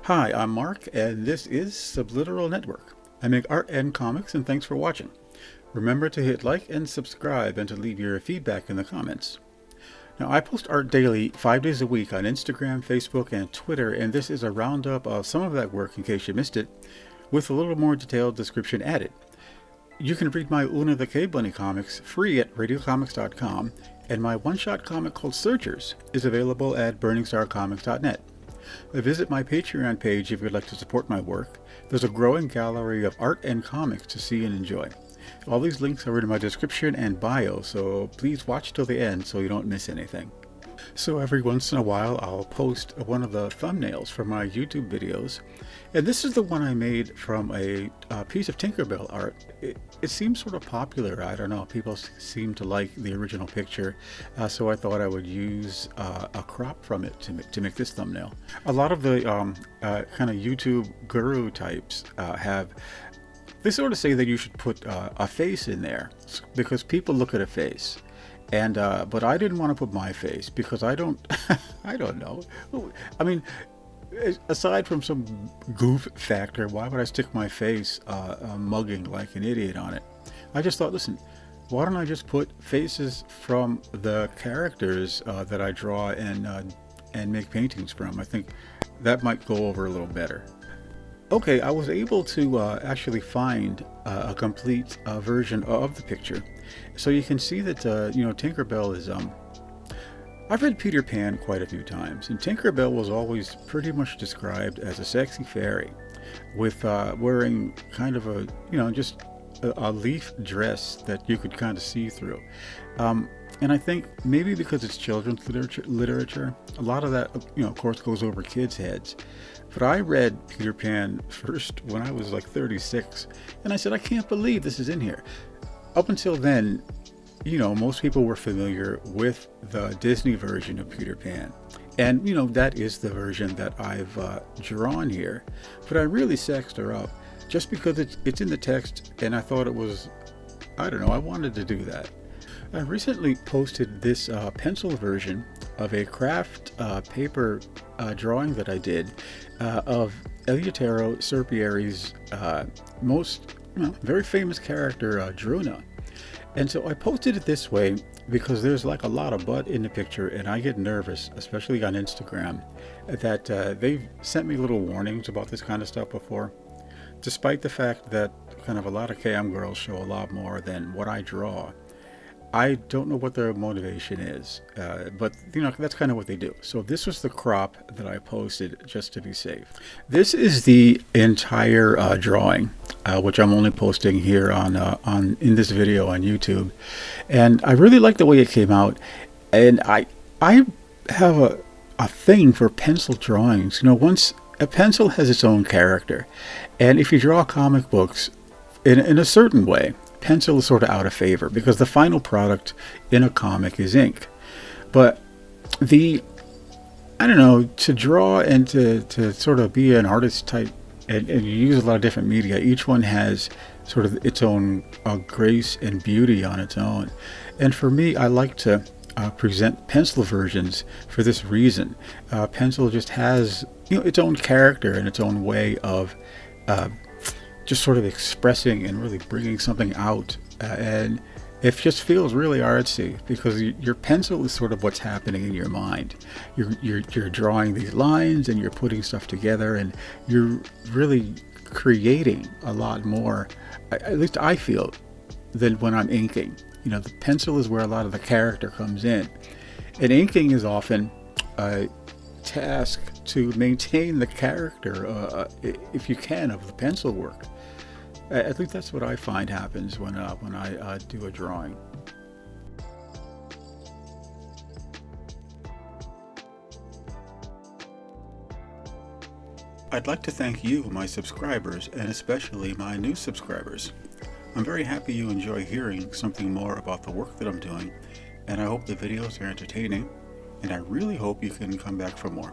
Hi, I'm Mark, and this is Subliteral Network. I make art and comics, and thanks for watching. Remember to hit like and subscribe and to leave your feedback in the comments. Now, I post art daily 5 days a week on Instagram, Facebook, and Twitter, and this is a roundup of some of that work in case you missed it, with a little more detailed description added. You can read my Una the Cave Bunny comics free at radiocomics.com, and my one-shot comic called Searchers is available at burningstarcomics.net. Visit my Patreon page if you'd like to support my work. There's a growing gallery of art and comics to see and enjoy. All these links are in my description and bio, so please watch till the end so you don't miss anything. So every once in a while I'll post one of the thumbnails for my YouTube videos, and this is the one I made from a piece of Tinkerbelle art. It seems sort of popular. I don't know, people seem to like the original picture, so I thought I would use a crop from it to make this thumbnail. A lot of the kind of YouTube guru types they sort of say that you should put a face in there because people look at a face. And but I didn't want to put my face because I don't I don't know. I mean, aside from some goof factor, why would I stick my face mugging like an idiot on it? I just thought, listen, why don't I just put faces from the characters that I draw and make paintings from? I think that might go over a little better. Okay, I was able to actually find a complete version of the picture. So you can see that, Tinkerbelle is, I've read Peter Pan quite a few times, and Tinkerbelle was always pretty much described as a sexy fairy with wearing kind of a, just a leaf dress that you could kind of see through. And I think maybe because it's children's literature, a lot of that, of course, goes over kids' heads. But I read Peter Pan first when I was like 36, and I said, I can't believe this is in here. Up until then, most people were familiar with the Disney version of Peter Pan. And, that is the version that I've drawn here. But I really sexed her up just because it's in the text, and I thought it was, I don't know, I wanted to do that. I recently posted this pencil version of a craft paper drawing that I did of Eleutero Serpieri's most very famous character, Druuna. And so I posted it this way because there's like a lot of butt in the picture, and I get nervous, especially on Instagram, that they've sent me little warnings about this kind of stuff before, despite the fact that kind of a lot of cam girls show a lot more than what I draw. I don't know what their motivation is, but that's kind of what they do. So this was the crop that I posted just to be safe. This is the entire drawing, which I'm only posting here in this video on YouTube, and I really like the way it came out. And I have a thing for pencil drawings. Once a pencil has its own character, and if you draw comic books in a certain way, pencil is sort of out of favor because the final product in a comic is ink. But to draw and to sort of be an artist type, and you use a lot of different media, each one has sort of its own grace and beauty on its own. And for me, I like to present pencil versions for this reason. Pencil just has its own character and its own way of just sort of expressing and really bringing something out, and it just feels really artsy because your pencil is sort of what's happening in your mind. You're drawing these lines and you're putting stuff together, and you're really creating a lot more, at least I feel, than when I'm inking. The pencil is where a lot of the character comes in, and inking is often a task to maintain the character, if you can, of the pencil work. At least that's what I find happens when I do a drawing. I'd like to thank you, my subscribers, and especially my new subscribers. I'm very happy you enjoy hearing something more about the work that I'm doing, and I hope the videos are entertaining, and I really hope you can come back for more.